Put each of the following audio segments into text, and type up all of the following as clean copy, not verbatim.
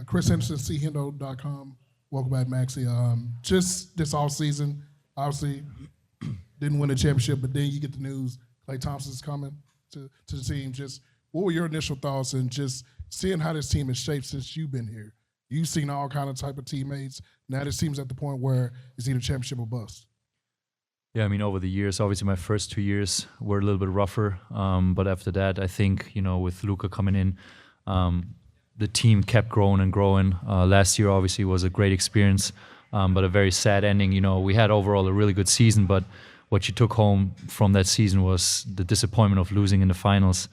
Chris Henderson, chendo.com. Welcome back, Maxi. Just this off season, obviously didn't win a championship, but then you get the news Klay Thompson's coming to the team. Just what were your initial thoughts and just seeing how this team has shaped since you've been here? You've seen all kind of type of teammates. Now this team's at the point where it's either championship or bust. Yeah, I mean, over the years, obviously my first 2 years were a little bit rougher. But after that, I think, with Luka coming in, the team kept growing and growing. Last year, obviously, was a great experience, but a very sad ending. We had overall a really good season, but what you took home from that season was the disappointment of losing in the finals.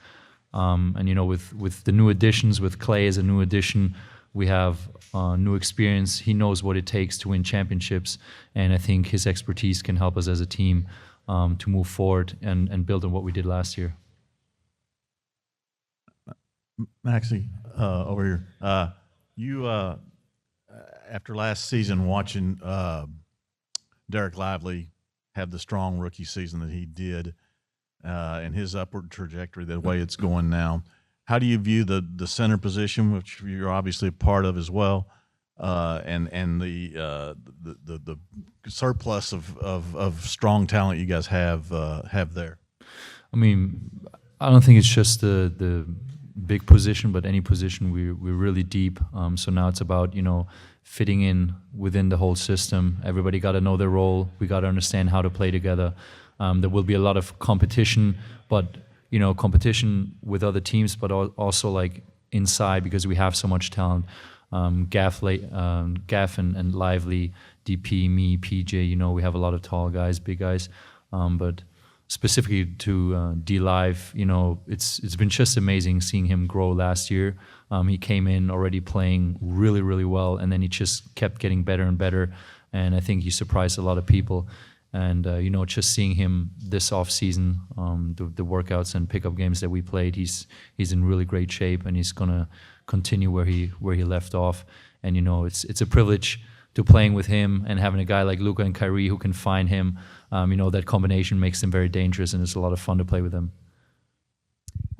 And, with the new additions, with Klay as a new addition, we have new experience. He knows what it takes to win championships, and I think his expertise can help us as a team to move forward and build on what we did last year. Maxi, over here. You, after last season, watching Dereck Lively have the strong rookie season that he did and his upward trajectory, the way it's going now, how do you view the center position, which you're obviously a part of as well, and the surplus of strong talent you guys have there? I mean, I don't think it's just the big position, but any position we're really deep. So now it's about fitting in within the whole system. Everybody got to know their role. We got to understand how to play together. There will be a lot of competition, but competition with other teams, but also like inside because we have so much talent. Gaff and Lively, DP, me, PJ. We have a lot of tall guys, big guys, but specifically to D-Live, it's been just amazing seeing him grow last year. He came in already playing really, really well, and then he just kept getting better and better, and I think he surprised a lot of people. And, just seeing him this off-season, the workouts and pickup games that we played, he's in really great shape, and he's going to continue where he left off. And, it's a privilege to playing with him and having a guy like Luka and Kyrie who can find him. That combination makes him very dangerous, and it's a lot of fun to play with him.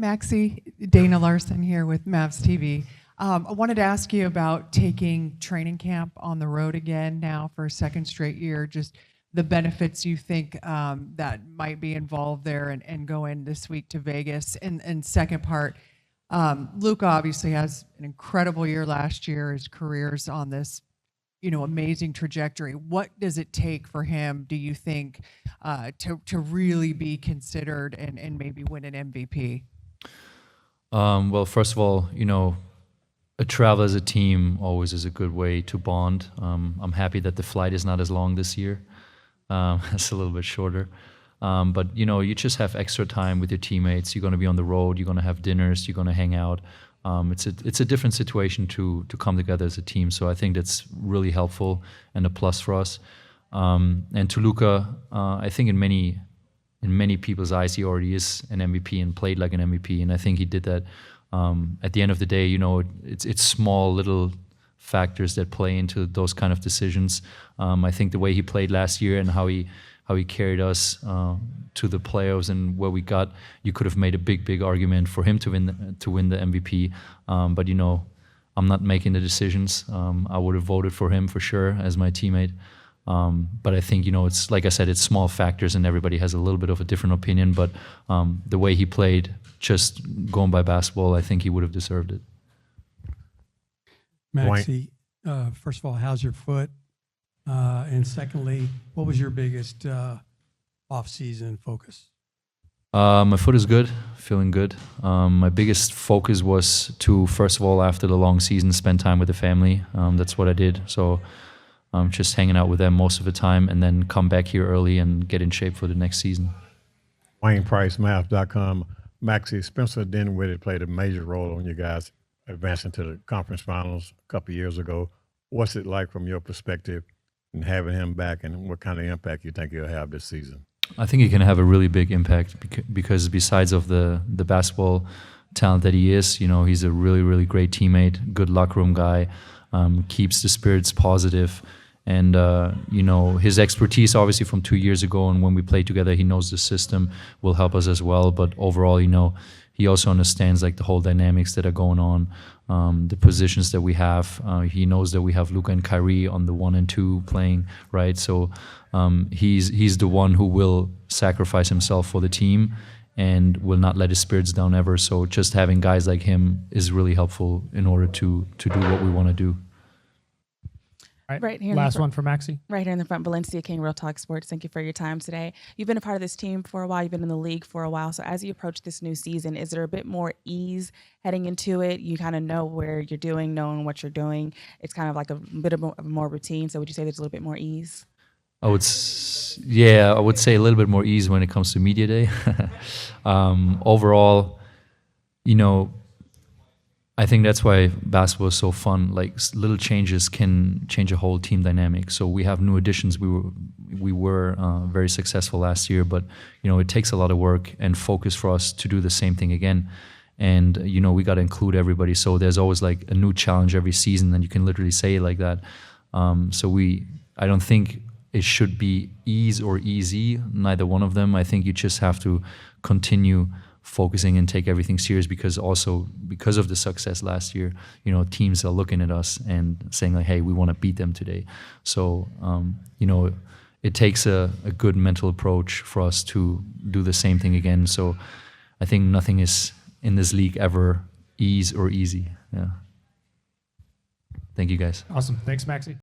Maxi, Dana Larson here with Mavs TV. I wanted to ask you about taking training camp on the road again now for a second straight year, just the benefits you think that might be involved there and going this week to Vegas. And second part, Luka obviously has an incredible year last year. His career's on this amazing trajectory. What does it take for him, do you think, to really be considered and maybe win an MVP? Well, first of all, a travel as a team always is a good way to bond. I'm happy that the flight is not as long this year. It's a little bit shorter. But, you just have extra time with your teammates. You're going to be on the road. You're going to have dinners. You're going to hang out. It's a different situation to come together as a team. So I think that's really helpful and a plus for us. And to Luka, I think in many people's eyes, he already is an MVP and played like an MVP. And I think he did that. At the end of the day, it's small little factors that play into those kind of decisions. I think the way he played last year and how he carried us to the playoffs and where we got, you could have made a big argument for him to win the MVP. But I'm not making the decisions. I would have voted for him for sure as my teammate. But I think it's like I said, it's small factors and everybody has a little bit of a different opinion. But the way he played, just going by basketball, I think he would have deserved it. Maxi, first of all, how's your foot? And secondly, what was your biggest off-season focus? My foot is good, feeling good. My biggest focus was to, first of all, after the long season, spend time with the family. That's what I did. So just hanging out with them most of the time and then come back here early and get in shape for the next season. Wayne Price, Mavs.com. Maxi, Spencer Dinwiddie played a major role on you guys advancing to the conference finals a couple of years ago. What's it like from your perspective and having him back, and what kind of impact you think he'll have this season? I think he can have a really big impact because besides of the basketball talent that he is, he's a really, really great teammate, good locker room guy, keeps the spirits positive. And, his expertise, obviously, from 2 years ago and when we played together, he knows the system will help us as well. But overall, he also understands like the whole dynamics that are going on, the positions that we have. He knows that we have Luka and Kyrie on the 1 and 2 playing, right? So he's the one who will sacrifice himself for the team and will not let his spirits down ever. So just having guys like him is really helpful in order to do what we want to do. Right here. Last one for Maxi. Right here in the front, Valencia King, Real Talk Sports. Thank you for your time today. You've been a part of this team for a while. You've been in the league for a while. So as you approach this new season, is there a bit more ease heading into it? You kind of know where you're doing, knowing what you're doing. It's kind of like a bit of a more routine. So would you say there's a little bit more ease? I would say a little bit more ease when it comes to media day. Overall, I think that's why basketball is so fun. Like little changes can change a whole team dynamic. So we have new additions. We were very successful last year, but it takes a lot of work and focus for us to do the same thing again. And we got to include everybody. So there's always like a new challenge every season, and you can literally say it like that. I don't think it should be ease or easy, neither one of them. I think you just have to continue focusing and take everything serious, because of the success last year, teams are looking at us and saying like, hey, we want to beat them today. So, it takes a good mental approach for us to do the same thing again. So I think nothing is in this league ever ease or easy. Yeah. Thank you guys. Awesome. Thanks, Maxi.